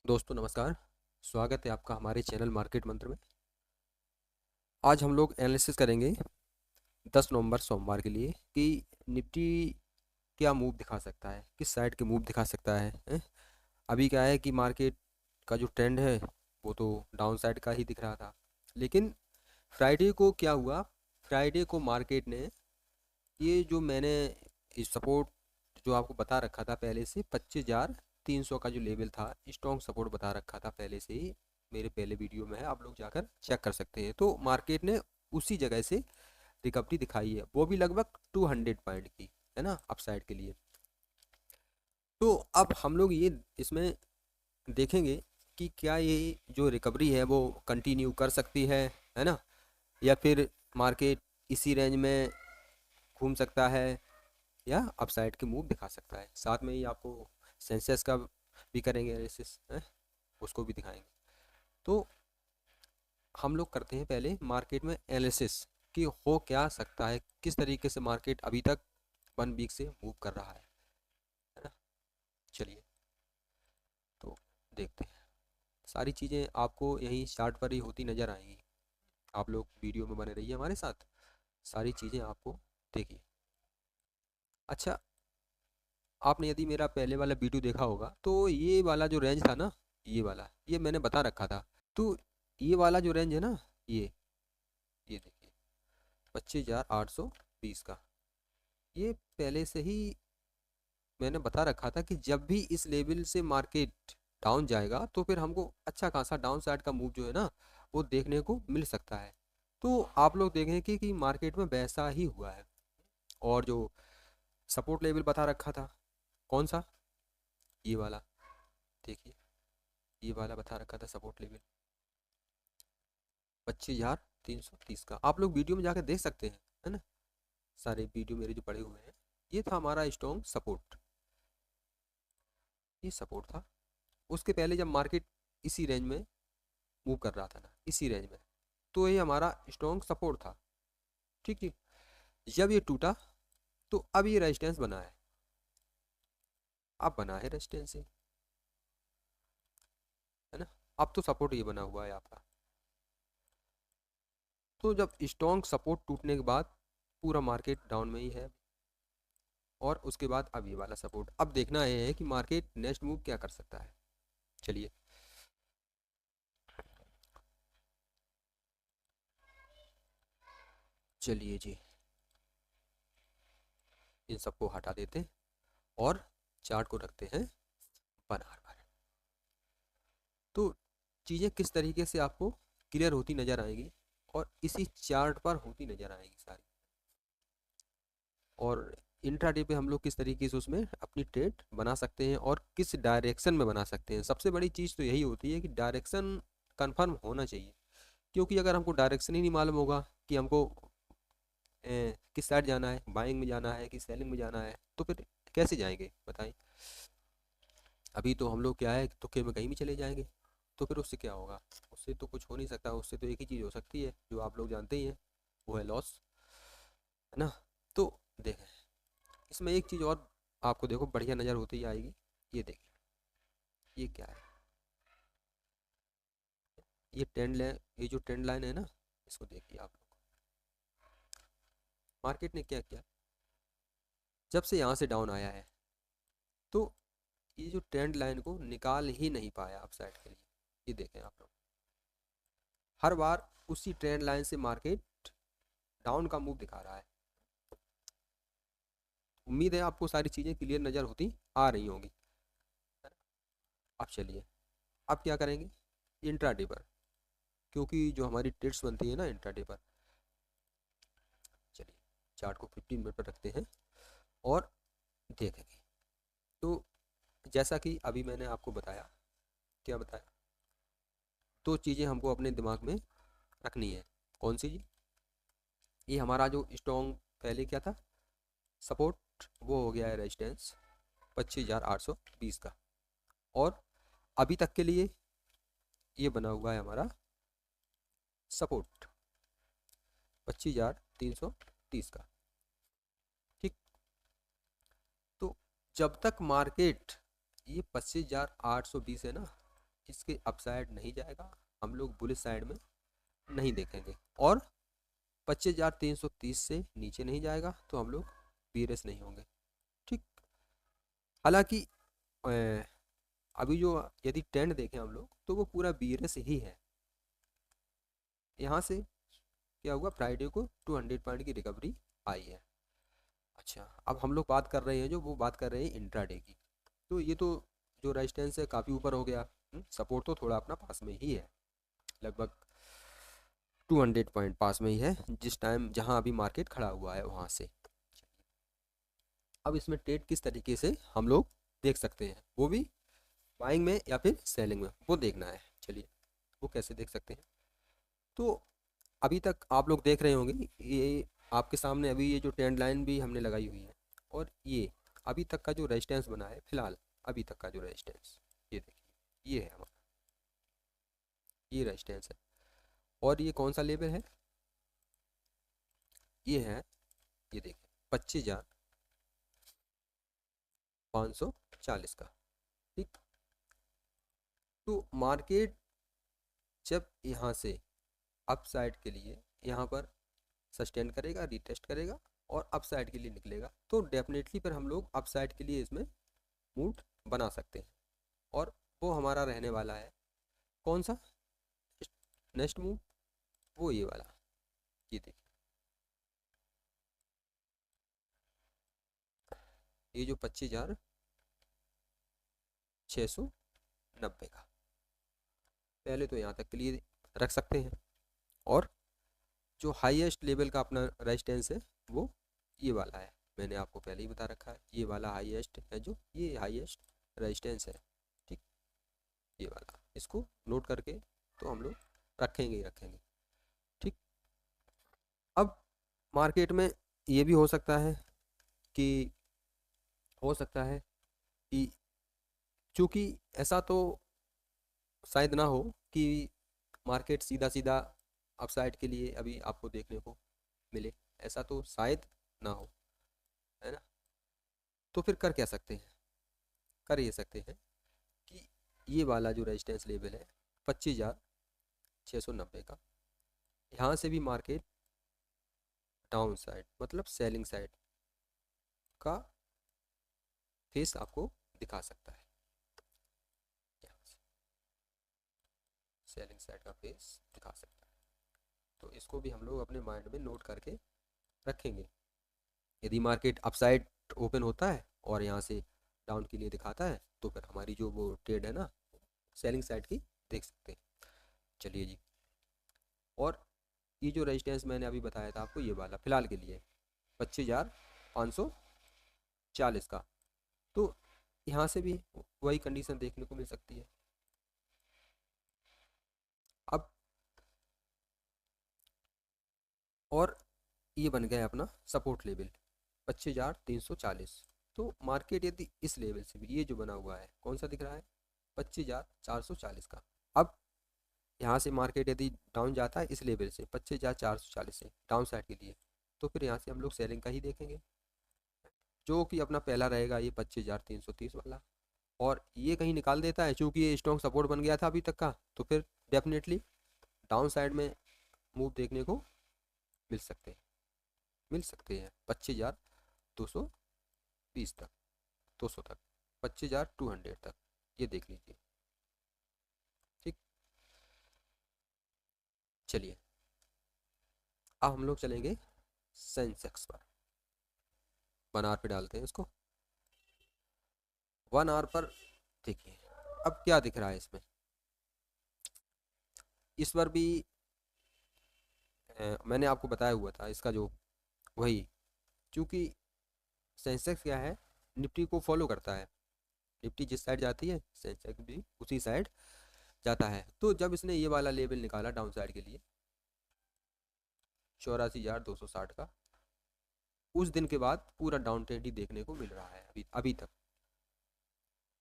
दोस्तों नमस्कार। स्वागत है आपका हमारे चैनल मार्केट मंत्र में। आज हम लोग एनालिसिस करेंगे 10 नवंबर सोमवार के लिए कि निफ्टी क्या मूव दिखा सकता है, किस साइड के मूव दिखा सकता है, हैं? अभी क्या है कि मार्केट का जो ट्रेंड है वो तो डाउन साइड का ही दिख रहा था, लेकिन फ्राइडे को क्या हुआ। फ्राइडे को मार्केट ने ये जो मैंने सपोर्ट जो आपको बता रखा था पहले से 25,300 का जो लेवल था, स्ट्रॉन्ग सपोर्ट बता रखा था पहले से ही, मेरे पहले वीडियो में है, आप लोग जाकर चेक कर सकते हैं। तो मार्केट ने उसी जगह से रिकवरी दिखाई है, वो भी लगभग 200 पॉइंट की, है ना, अपसाइड के लिए। तो अब हम लोग ये इसमें देखेंगे कि क्या ये जो रिकवरी है वो कंटिन्यू कर सकती है ना, या फिर मार्केट इसी रेंज में घूम सकता है या अपसाइड के मूव दिखा सकता है। साथ में ही आपको सेंसेस का भी करेंगे एनालिसिस, है, उसको भी दिखाएंगे। तो हम लोग करते हैं पहले मार्केट में एनालिसिस कि हो क्या सकता है, किस तरीके से मार्केट अभी तक 1 वीक से मूव कर रहा है ना। चलिए तो देखते हैं। सारी चीज़ें आपको यहीं चार्ट पर ही होती नज़र आएंगी, आप लोग वीडियो में बने रहिए हमारे साथ, सारी चीज़ें आपको देखिए। अच्छा, आपने यदि मेरा पहले वाला वीडियो देखा होगा तो ये वाला जो रेंज था ना, ये मैंने बता रखा था। तो ये वाला जो रेंज है ना, ये देखिए 25,820 का, ये पहले से ही मैंने बता रखा था कि जब भी इस लेवल से मार्केट डाउन जाएगा तो फिर हमको अच्छा खासा डाउन साइड का मूव जो है ना वो देखने को मिल सकता है। तो आप लोग देखें कि मार्केट में वैसा ही हुआ है। और जो सपोर्ट लेवल बता रखा था, कौन सा, ये वाला देखिए, ये वाला बता रखा था सपोर्ट लेवल 25,330 का। आप लोग वीडियो में जाकर देख सकते हैं, है ना, सारे वीडियो मेरे जो पड़े हुए हैं। ये था हमारा स्ट्रॉन्ग सपोर्ट, ये सपोर्ट था। उसके पहले जब मार्केट इसी रेंज में मूव कर रहा था ना, इसी रेंज में, तो ये हमारा स्ट्रॉन्ग सपोर्ट था। ठीक ठीक। जब ये टूटा तो अब ये रेजिस्टेंस बना है, अब बना है रेजिस्टेंस है ना। अब तो सपोर्ट ये बना हुआ है आपका। तो जब स्ट्रॉन्ग सपोर्ट टूटने के बाद पूरा मार्केट डाउन में ही है, और उसके बाद अब ये वाला सपोर्ट, अब देखना है कि मार्केट नेक्स्ट मूव क्या कर सकता है। चलिए, चलिए जी, इन सबको हटा देते हैं और चार्ट को रखते हैं बनार पर। तो चीज़ें किस तरीके से आपको क्लियर होती नज़र आएंगी और इसी चार्ट पर होती नज़र आएंगी सारी। और इंट्राडे पे हम लोग किस तरीके से उसमें अपनी ट्रेड बना सकते हैं और किस डायरेक्शन में बना सकते हैं। सबसे बड़ी चीज़ तो यही होती है कि डायरेक्शन कंफर्म होना चाहिए, क्योंकि अगर हमको डायरेक्शन ही नहीं मालूम होगा कि हमको किस साइड जाना है, बाइंग में जाना है कि सेलिंग में जाना है, तो फिर कैसे जाएंगे बताएं। अभी तो हम लोग क्या है, तुक्के में कहीं भी चले जाएंगे, तो फिर उससे क्या होगा, उससे तो कुछ हो नहीं सकता। उससे तो एक ही चीज़ हो सकती है जो आप लोग जानते ही हैं, वो है लॉस, है ना। तो देखें, इसमें एक चीज़ और आपको देखो बढ़िया नज़र होती ही आएगी। ये देखिए, ये क्या है, ये ट्रेंड लाइन, ये जो ट्रेंड लाइन है ना, इसको देखिए आप लोग। मार्केट ने क्या किया, जब से यहाँ से डाउन आया है तो ये जो ट्रेंड लाइन को निकाल ही नहीं पाया अप साइड के लिए। ये देखें आप लोग, हर बार उसी ट्रेंड लाइन से मार्केट डाउन का मूव दिखा रहा है। उम्मीद है आपको सारी चीज़ें क्लियर नज़र होती आ रही होंगी। अब चलिए, अब क्या करेंगे इंट्राडे पर, क्योंकि जो हमारी ट्रेड्स बनती है ना इंट्राडे पर। चलिए, चार्ट को 15 मिनट पर रखते हैं और देखेंगे। तो जैसा कि अभी मैंने आपको बताया, क्या बताया, दो चीज़ें हमको अपने दिमाग में रखनी है। कौन सी जी, ये हमारा जो स्ट्रॉन्ग पहले क्या था सपोर्ट, वो हो गया है रेजिस्टेंस 25,820 का, और अभी तक के लिए ये बना हुआ है हमारा सपोर्ट 25,330 का। ठीक। तो जब तक मार्केट ये 25,820 है ना, इसके अपसाइड नहीं जाएगा, हम लोग बुलिश साइड में नहीं देखेंगे। और 25,330 से नीचे नहीं जाएगा तो हम लोग बीरेस नहीं होंगे। ठीक। हालांकि अ, अभी जो यदि ट्रेंड देखें हम लोग तो वो पूरा बीरेस ही है। यहाँ से क्या हुआ, फ्राइडे को 200 पॉइंट की रिकवरी आई है। अच्छा, अब हम लोग बात कर रहे हैं, जो वो बात कर रहे हैं इंट्राडे की। तो ये तो जो रेजिस्टेंस है काफ़ी ऊपर हो गया, सपोर्ट तो थोड़ा अपना पास में ही है, लगभग 200 पॉइंट पास में ही है जिस टाइम जहाँ अभी मार्केट खड़ा हुआ है वहाँ से। अब इसमें ट्रेड किस तरीके से हम लोग देख सकते हैं, वो भी बाइंग में या फिर सेलिंग में, वो देखना है। चलिए, वो कैसे देख सकते हैं। तो अभी तक आप लोग देख रहे होंगे, ये आपके सामने अभी ये जो ट्रेंड लाइन भी हमने लगाई हुई है, और ये अभी तक का जो रेजिस्टेंस बना है फिलहाल, अभी तक का जो रेजिस्टेंस, ये देखिए, ये है हमारा, ये रेजिस्टेंस है। और ये कौन सा लेवल है, ये है, ये देखिए 25,540 का। ठीक। तो मार्केट जब यहाँ से अप साइड के लिए यहाँ पर सस्टेन करेगा, रिटेस्ट करेगा और अप साइड के लिए निकलेगा, तो डेफिनेटली फिर हम लोग अप साइड के लिए इसमें मूड बना सकते हैं। और वो हमारा रहने वाला है कौन सा नेक्स्ट मूव, वो ये वाला, ये देखिए, ये जो 25,690 का, पहले तो यहाँ तक के लिए रख सकते हैं। और जो हाईएस्ट लेवल का अपना रेजिस्टेंस है वो ये वाला है, मैंने आपको पहले ही बता रखा है, ये वाला हाईएस्ट है, जो ये हाईएस्ट रेजिस्टेंस है। ठीक, ये वाला, इसको नोट करके तो हम लोग रखेंगे ही रखेंगे। ठीक। अब मार्केट में ये भी हो सकता है कि, हो सकता है कि, चूंकि ऐसा तो शायद ना हो कि मार्केट सीधा सीधा अपसाइड के लिए अभी आपको देखने को मिले, ऐसा तो शायद ना हो, है ना। तो फिर कर क्या सकते हैं, कर ये सकते हैं कि ये वाला जो रेजिस्टेंस लेवल है 25,690 का, यहाँ से भी मार्केट डाउन साइड मतलब सेलिंग साइड का फेस आपको दिखा सकता है, यहाँ से सेलिंग साइड का फेस दिखा सकता है। तो इसको भी हम लोग अपने माइंड में नोट करके रखेंगे। यदि मार्केट अपसाइड ओपन होता है और यहाँ से डाउन के लिए दिखाता है तो फिर हमारी जो वो ट्रेड है ना, सेलिंग साइड की देख सकते हैं। चलिए जी, और ये जो रेजिस्टेंस मैंने अभी बताया था आपको, ये वाला फिलहाल के लिए 25,540 का, तो यहाँ से भी वही कंडीशन देखने को मिल सकती है। अब और ये बन गया अपना सपोर्ट लेवल 25,340। तो मार्केट यदि इस लेवल से भी, ये जो बना हुआ है कौन सा दिख रहा है, 25,440 का, अब यहाँ से मार्केट यदि डाउन जाता है इस लेवल से 25,440 से डाउन साइड के लिए, तो फिर यहाँ से हम लोग सेलिंग का ही देखेंगे, जो कि अपना पहला रहेगा ये 25,330 वाला। और ये कहीं निकाल देता है, चूंकि ये स्ट्रॉन्ग सपोर्ट बन गया था अभी तक का, तो फिर डेफिनेटली डाउन साइड में मूव देखने को मिल सकते हैं, मिल सकते हैं 25,220 तक, 200 तक, 25,200 तक, ये देख लीजिए। ठीक। चलिए, अब हम लोग चलेंगे सेंसेक्स पर, 1 आवर पे डालते हैं इसको। 1 आवर पर देखिए, अब क्या दिख रहा है इसमें, इस पर भी मैंने आपको बताया हुआ था इसका जो, वही, क्योंकि सेंसेक्स क्या है, निफ्टी को फॉलो करता है, निफ्टी जिस साइड जाती है सेंसेक्स भी उसी साइड जाता है। तो जब इसने ये वाला लेवल निकाला डाउन साइड के लिए 84,260 का, उस दिन के बाद पूरा डाउन ट्रेंड ही देखने को मिल रहा है, अभी अभी तक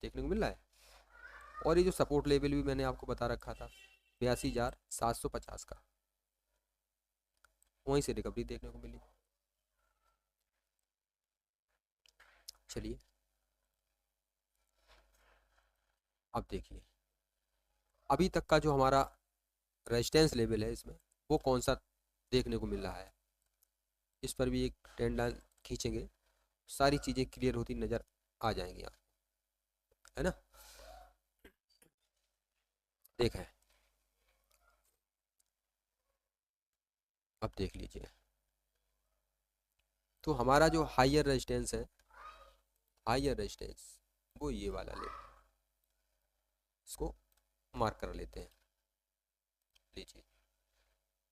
देखने को मिल रहा है। और ये जो सपोर्ट लेवल भी मैंने आपको बता रखा था 82,750 का, वहीं से रिकवरी देखने को मिली। चलिए, अब देखिए, अभी तक का जो हमारा रेजिस्टेंस लेवल है इसमें, वो कौन सा देखने को मिल रहा है। इस पर भी एक ट्रेंड लाइन खींचेंगे, सारी चीज़ें क्लियर होती नज़र आ जाएंगी आप, है ना। देखें, अब देख लीजिए, तो हमारा जो हायर रेजिस्टेंस है, हायर रेजिस्टेंस, वो ये वाला ले, इसको मार्क कर लेते हैं। लीजिए,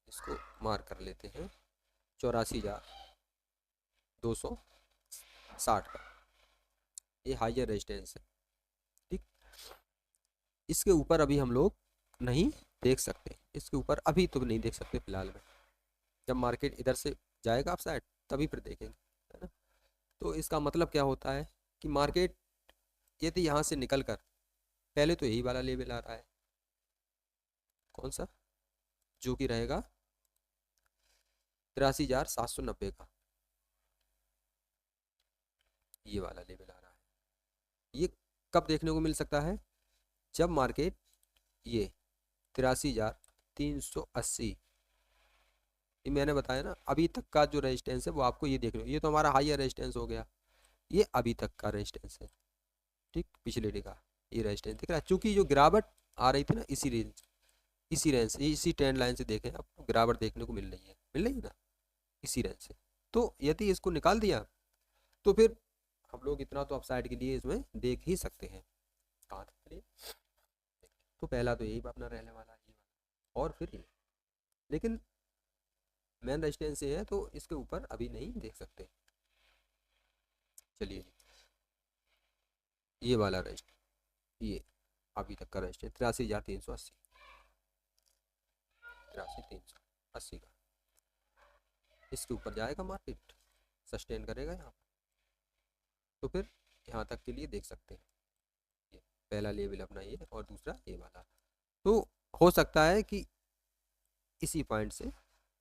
इसको मार्क कर लेते हैं, 84,260 का, ये हायर रेजिस्टेंस है। ठीक, इसके ऊपर अभी हम लोग नहीं देख सकते, इसके ऊपर अभी तो नहीं देख सकते फिलहाल में। जब मार्केट इधर से जाएगा अप साइड, तभी फिर देखेंगे, है ना। तो इसका मतलब क्या होता है कि मार्केट यदि यहाँ से निकल कर, पहले तो यही वाला लेवल आ रहा है, कौन सा, जो कि रहेगा 83,790 का, ये वाला लेवल आ रहा है। ये कब देखने को मिल सकता है, जब मार्केट ये 83,380, ये मैंने बताया ना, अभी तक का जो रेजिस्टेंस है वो आपको ये देख लो, ये तो हमारा हायर रेजिस्टेंस हो गया, ये अभी तक का रेजिस्टेंस है। ठीक, पिछले डे का ये रेजिस्टेंस दिख रहा है, चूंकि जो गिरावट आ रही थी ना, इसी रेंज से, इसी ट्रेंड लाइन से देखें, आपको गिरावट देखने को मिल रही है ना, इसी रेंज से। तो यदि इसको निकाल दिया, तो फिर हम लोग इतना तो अपसाइड के लिए इसमें देख ही सकते हैं। कहाँ तक चलिए, तो पहला तो यही अपना रहने वाला है, ये वाला, और फिर ये, लेकिन मेन रेजिस्टेंस ये है, तो इसके ऊपर अभी नहीं देख सकते। चलिए, ये वाला रेजिस्ट, ये अभी तक का रेजिस्टेंस 83,380, 83,380 का, इसके ऊपर जाएगा मार्केट, सस्टेन करेगा यहाँ, तो फिर यहाँ तक के लिए देख सकते हैं। ये पहला लेवल अपना ये, और दूसरा ये वाला। तो हो सकता है कि इसी पॉइंट से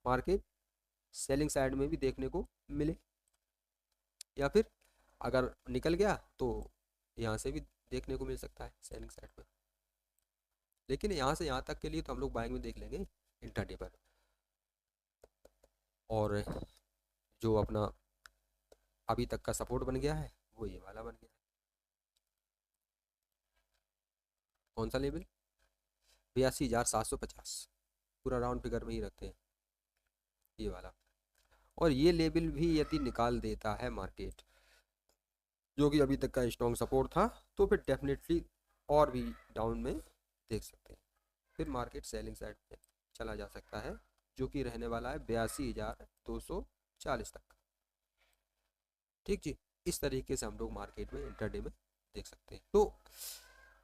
मार्केट सेलिंग साइड में भी देखने को मिले, या फिर अगर निकल गया तो यहाँ से भी देखने को मिल सकता है सेलिंग साइड में। लेकिन यहाँ से यहाँ तक के लिए तो हम लोग बाइंग में देख लेंगे इंट्राडे पर। और जो अपना अभी तक का सपोर्ट बन गया है, वो ये वाला बन गया है, कौन सा लेवल, 82,750, पूरा राउंड फिगर में ही रखते हैं, ये वाला। और ये लेवल भी यदि निकाल देता है मार्केट, जो कि अभी तक का स्ट्रॉन्ग सपोर्ट था, तो फिर डेफिनेटली और भी डाउन में देख सकते हैं, फिर मार्केट सेलिंग साइड में चला जा सकता है, जो कि रहने वाला है 82,240 तक। ठीक जी, इस तरीके से हम लोग मार्केट में इंटरडे में देख सकते हैं। तो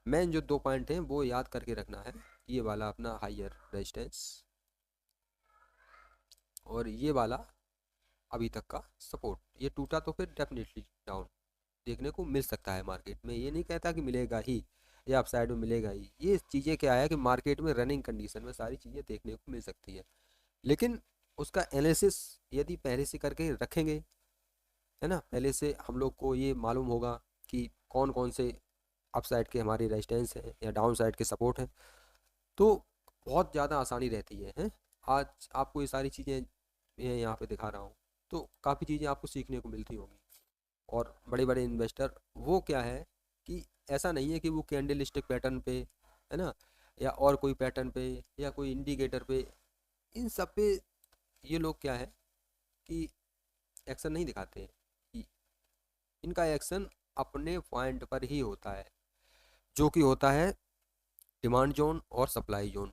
मेन जो 2 पॉइंट हैं वो याद करके रखना है, ये वाला अपना हायर रेजिस्टेंस, और ये वाला अभी तक का सपोर्ट। ये टूटा तो फिर डेफिनेटली डाउन देखने को मिल सकता है मार्केट में, ये नहीं कहता कि मिलेगा ही या अपसाइड में मिलेगा ही। ये चीज़ें क्या है कि मार्केट में रनिंग कंडीशन में सारी चीज़ें देखने को मिल सकती है, लेकिन उसका एनालिसिस यदि पहले से करके रखेंगे, है ना, पहले से हम लोग को ये मालूम होगा कि कौन कौन से अपसाइड के हमारी रेजिस्टेंस है या डाउन साइड के सपोर्ट हैं, तो बहुत ज़्यादा आसानी रहती है। आज आपको ये सारी चीज़ें मैं यहाँ पे दिखा रहा हूँ, तो काफ़ी चीज़ें आपको सीखने को मिलती होंगी। और बड़े बड़े इन्वेस्टर वो क्या है कि ऐसा नहीं है कि वो कैंडल स्टिक पैटर्न पे, है ना, या और कोई पैटर्न पे या कोई इंडिकेटर पे, इन सब पे ये लोग क्या है कि एक्शन नहीं दिखाते हैं। कि इनका एक्शन अपने पॉइंट पर ही होता है, जो कि होता है डिमांड जोन और सप्लाई जोन,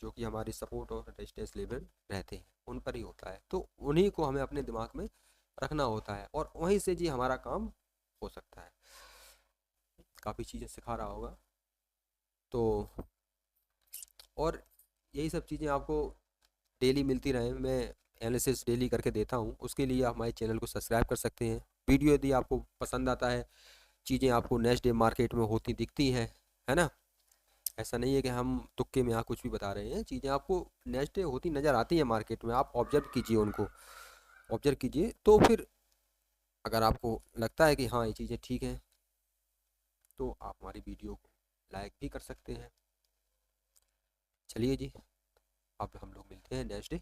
जो कि हमारी सपोर्ट और रेजिस्टेंस लेवल रहते हैं, उन पर ही होता है। तो उन्हीं को हमें अपने दिमाग में रखना होता है, और वहीं से जी हमारा काम हो सकता है। काफ़ी चीज़ें सिखा रहा होगा, तो और यही सब चीज़ें आपको डेली मिलती रहें, मैं एनालिसिस डेली करके देता हूँ, उसके लिए आप हमारे चैनल को सब्सक्राइब कर सकते हैं। वीडियो यदि आपको पसंद आता है, चीज़ें आपको नेक्स्ट डे मार्केट में होती दिखती हैं, है ना, ऐसा नहीं है कि हम तुक्के में यहाँ कुछ भी बता रहे हैं, चीज़ें आपको नेक्स्ट डे होती नज़र आती हैं मार्केट में, आप ऑब्जर्व कीजिए उनको, ऑब्जर्व कीजिए, तो फिर अगर आपको लगता है कि हाँ ये चीज़ें ठीक हैं, तो आप हमारी वीडियो को लाइक भी कर सकते हैं, चलिए जी, अब हम लोग मिलते हैं नेक्स्ट डे।